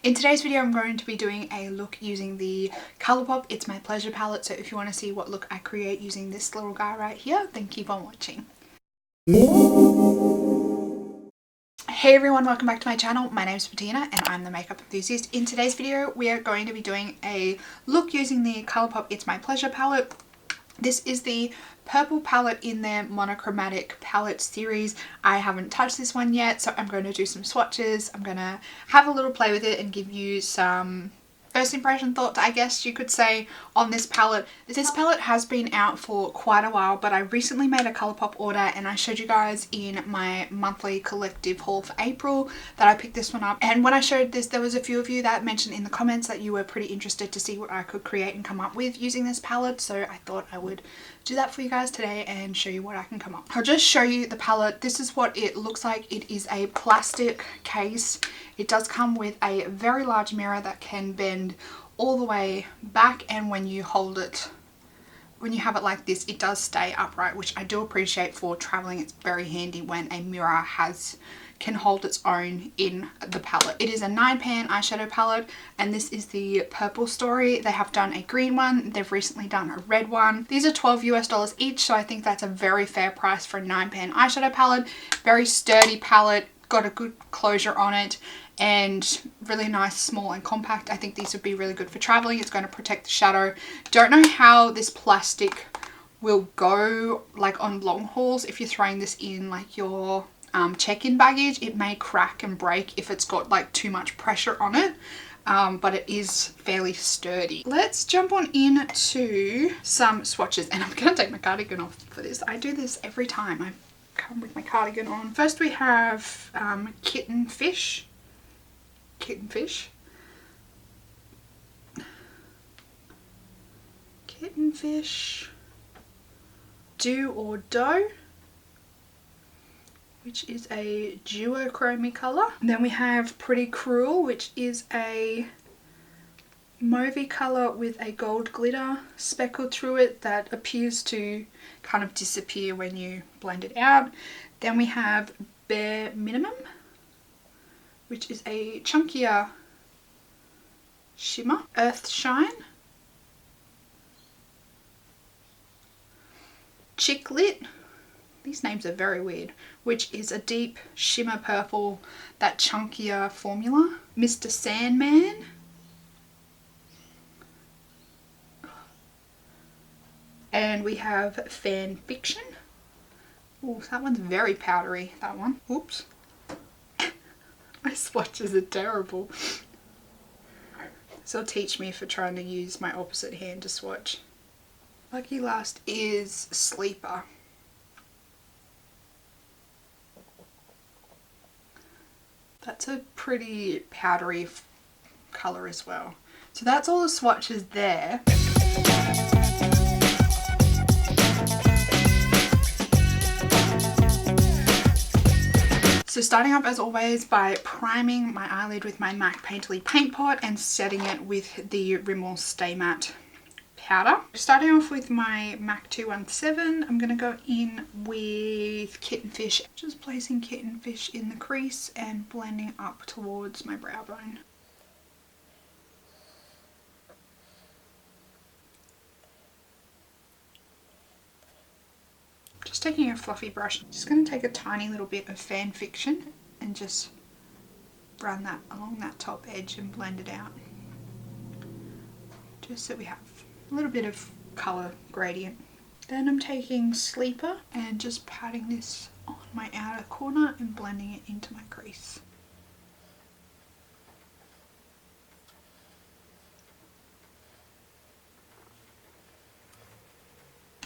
In today's video I'm going to be doing a look using the Colourpop It's My Pleasure palette, so if you want to see what look I create using this little guy right here, then keep on watching. Hey everyone, welcome back to my channel. My name is Bettina and I'm the makeup enthusiast. In today's video we are going to be doing a look using the Colourpop It's My Pleasure palette. This is the purple palette in their monochromatic palette series. I haven't touched this one yet, so I'm going to do some swatches. I'm going to have a little play with it and give you some first impression thoughts, I guess you could say, on this palette. This palette has been out for quite a while, but I recently made a Colourpop order and I showed you guys in my monthly collective haul for April that I picked this one up. And when I showed this, there was a few of you that mentioned in the comments that you were pretty interested to see what I could create and come up with using this palette, so I thought I would do that for you guys today and show you what I can come up. I'll just show you the palette. This is what it looks like. It is a plastic case. It does come with a very large mirror that can bend all the way back, and when you hold it, when you have it like this, it does stay upright, which I do appreciate for traveling. It's very handy when a mirror can hold its own in the palette. It is a 9-pan eyeshadow palette, and this is the Purple Story. They have done a green one. They've recently done a red one. These are $12 US each, so I think that's a very fair price for a 9-pan eyeshadow palette. Very sturdy palette, got a good closure on it, and really nice, small and compact. I think these would be really good for traveling. It's going to protect the shadow. Don't know how this plastic will go like on long hauls. If you're throwing this in like your check-in baggage, it may crack and break if it's got like too much pressure on it, but it is fairly sturdy. Let's jump on into some swatches, and I'm gonna take my cardigan off for this. I do this every time I come with my cardigan on. First we have Kitten Fish. Do or Dough, which is a duochrome colour. Then we have Pretty Cruel, which is a mauvey colour with a gold glitter speckled through it that appears to kind of disappear when you blend it out. Then we have Bare Minimum, which is a chunkier shimmer. Earth Shine, Chick Lit, these names are very weird, which is a deep shimmer purple, that chunkier formula. Mr. Sandman, and we have Fan Fiction. Oh, that one's very powdery, that one. Oops. My swatches are terrible. This will teach me for trying to use my opposite hand to swatch. Lucky last is Sleeper. That's a pretty powdery colour as well. So that's all the swatches there. So starting off as always by priming my eyelid with my MAC Painterly Paint Pot and setting it with the Rimmel Stay Matte powder. Starting off with my MAC 217, I'm going to go in with Kitten Fish. Just placing Kitten Fish in the crease and blending up towards my brow bone. Just taking a fluffy brush, just going to take a tiny little bit of Fan Fiction and just run that along that top edge and blend it out. Just so we have a little bit of colour gradient. Then I'm taking Sleeper and just patting this on my outer corner and blending it into my crease.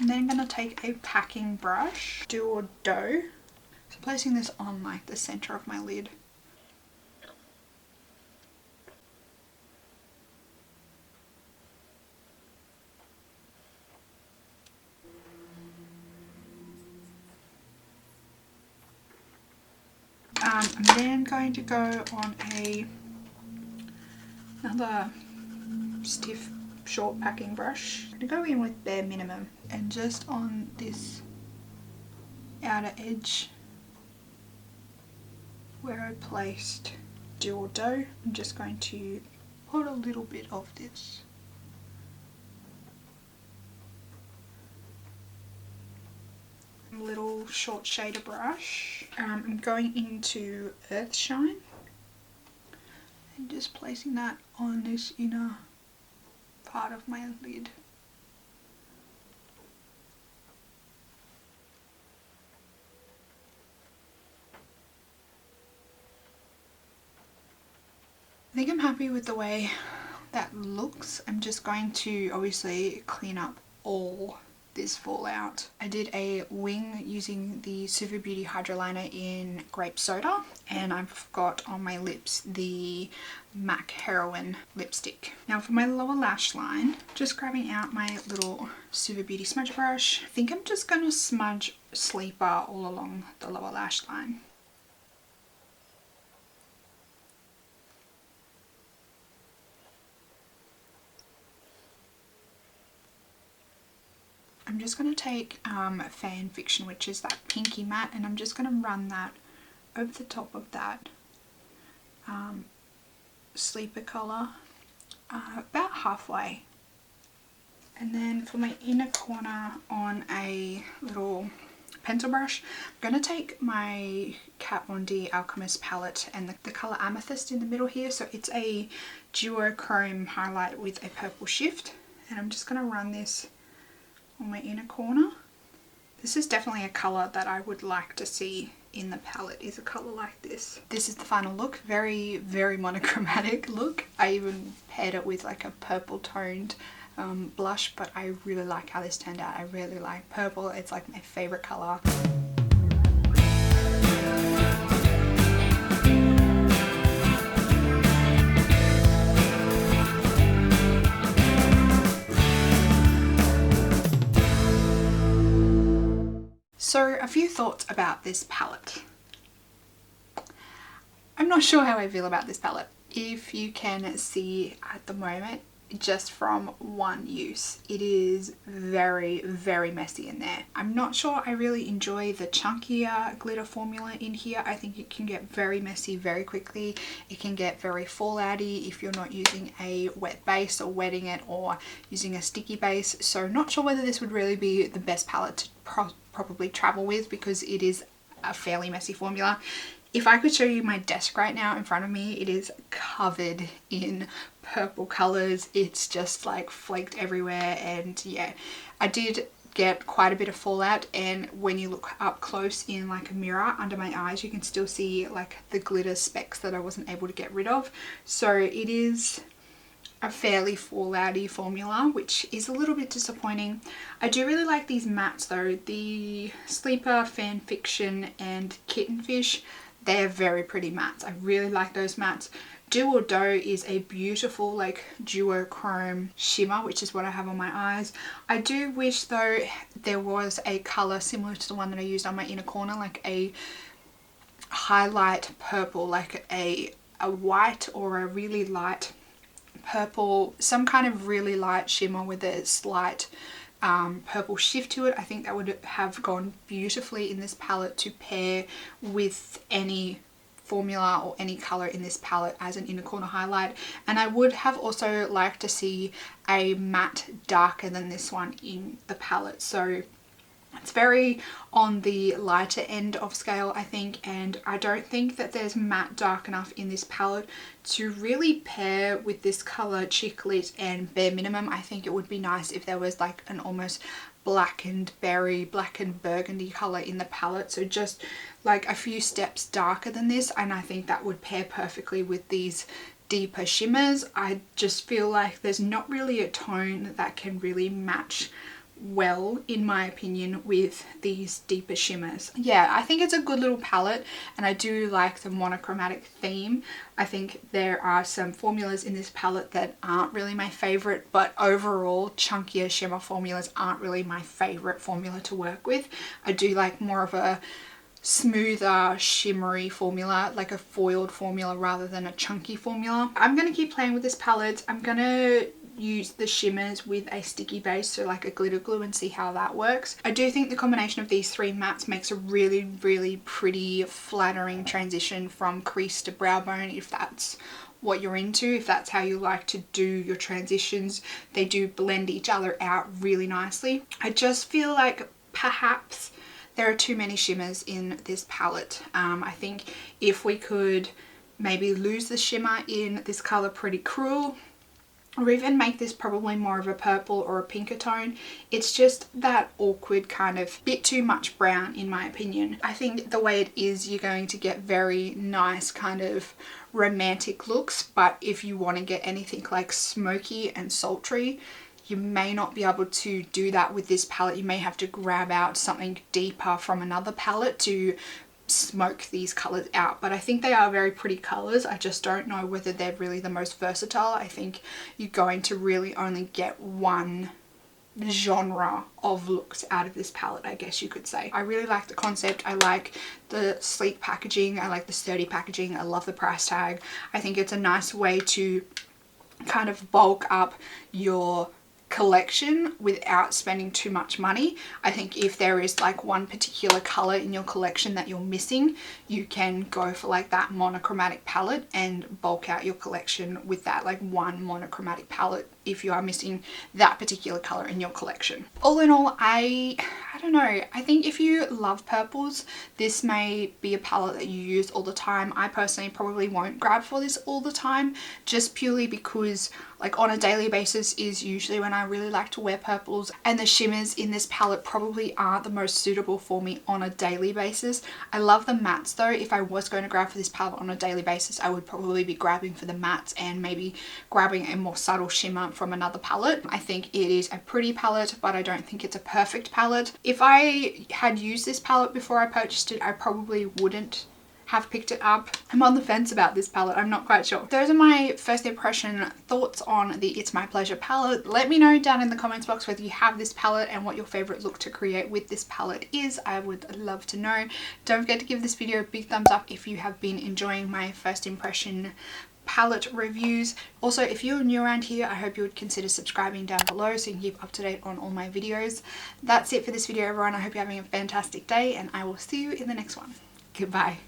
And then I'm going to take a packing brush, Do or Dough. So placing this on like the centre of my lid. I'm then going to go on another stiff short packing brush. I'm going to go in with Bare Minimum and just on this outer edge where I placed Do or Dough. I'm just going to put a little bit of this. Little short shader brush. I'm going into Earth Shine and just placing that on this inner part of my lid. I think I'm happy with the way that looks. I'm just going to obviously clean up all this fallout. I did a wing using the Super Beauty Hydro Liner in Grape Soda, and I've got on my lips the MAC Heroin lipstick. Now for my lower lash line, just grabbing out my little Super Beauty smudge brush. I think I'm just going to smudge Sleeper all along the lower lash line. I'm just going to take Fan Fiction, which is that pinky matte, and I'm just going to run that over the top of that Sleeper colour about halfway. And then for my inner corner on a little pencil brush, I'm going to take my Kat Von D Alchemist palette and the colour Amethyst in the middle here. So it's a duochrome highlight with a purple shift, and I'm just going to run this on my inner corner. This is definitely a colour that I would like to see in the palette, is a colour like this. This is the final look. Very, very monochromatic look. I even paired it with like a purple toned blush, but I really like how this turned out. I really like purple. It's like my favourite colour. So a few thoughts about this palette. I'm not sure how I feel about this palette. If you can see at the moment, just from one use, it is very, very messy in there. I'm not sure I really enjoy the chunkier glitter formula in here. I think it can get very messy very quickly. It can get very fallouty if you're not using a wet base or wetting it or using a sticky base. So not sure whether this would really be the best palette to probably travel with, because it is a fairly messy formula. If I could show you my desk right now in front of me, it is covered in purple colours. It's just like flaked everywhere, and yeah, I did get quite a bit of fallout, and when you look up close in like a mirror under my eyes, you can still see like the glitter specks that I wasn't able to get rid of. So it is a fairly fallouty formula, which is a little bit disappointing. I do really like these mattes though. The Sleeper, Fan Fiction and Kittenfish, they're very pretty mattes. I really like those mattes. Do or Dough is a beautiful like duochrome shimmer, which is what I have on my eyes. I do wish though there was a colour similar to the one that I used on my inner corner, like a highlight purple, like a white or a really light purple, some kind of really light shimmer with a slight purple shift to it. I think that would have gone beautifully in this palette to pair with any formula or any color in this palette as an inner corner highlight. And I would have also liked to see a matte darker than this one in the palette. So it's very on the lighter end of scale, I think, and I don't think that there's matte dark enough in this palette to really pair with this color Chick Lit and Bare Minimum. I think it would be nice if there was like an almost blackened berry, blackened burgundy color in the palette, so just like a few steps darker than this, and I think that would pair perfectly with these deeper shimmers. I just feel like there's not really a tone that can really match well, in my opinion, with these deeper shimmers. Yeah, I think it's a good little palette, and I do like the monochromatic theme. I think there are some formulas in this palette that aren't really my favorite, but overall chunkier shimmer formulas aren't really my favorite formula to work with. I do like more of a smoother shimmery formula, like a foiled formula rather than a chunky formula. I'm gonna keep playing with this palette. I'm gonna use the shimmers with a sticky base, so like a glitter glue, and see how that works. I do think the combination of these three mattes makes a really, really pretty flattering transition from crease to brow bone, if that's what you're into, if that's how you like to do your transitions. They do blend each other out really nicely. I just feel like perhaps there are too many shimmers in this palette. I think if we could maybe lose the shimmer in this color Pretty Cruel, or even make this probably more of a purple or a pinker tone. It's just that awkward kind of bit too much brown in my opinion. I think the way it is, you're going to get very nice kind of romantic looks, but if you want to get anything like smoky and sultry, you may not be able to do that with this palette. You may have to grab out something deeper from another palette to smoke these colors out, but I think they are very pretty colors. I just don't know whether they're really the most versatile. I think you're going to really only get one genre of looks out of this palette, I guess you could say. I really like the concept. I like the sleek packaging. I like the sturdy packaging. I love the price tag. I think it's a nice way to kind of bulk up your collection without spending too much money. I think if there is like one particular color in your collection that you're missing, you can go for like that monochromatic palette and bulk out your collection with that like one monochromatic palette if you are missing that particular color in your collection. All in all, I don't know, I think if you love purples, this may be a palette that you use all the time. I personally probably won't grab for this all the time, just purely because like on a daily basis is usually when I really like to wear purples, and the shimmers in this palette probably aren't the most suitable for me on a daily basis. I love the mattes though. If I was going to grab for this palette on a daily basis, I would probably be grabbing for the mattes and maybe grabbing a more subtle shimmer from another palette. I think it is a pretty palette, but I don't think it's a perfect palette. If I had used this palette before I purchased it, I probably wouldn't have picked it up. I'm on the fence about this palette. I'm not quite sure. Those are my first impression thoughts on the It's My Pleasure palette. Let me know down in the comments box whether you have this palette and what your favorite look to create with this palette is. I would love to know. Don't forget to give this video a big thumbs up if you have been enjoying my first impression palette reviews. Also, if you're new around here, I hope you would consider subscribing down below so you can keep up to date on all my videos. That's it for this video, everyone. I hope you're having a fantastic day, and I will see you in the next one. Goodbye.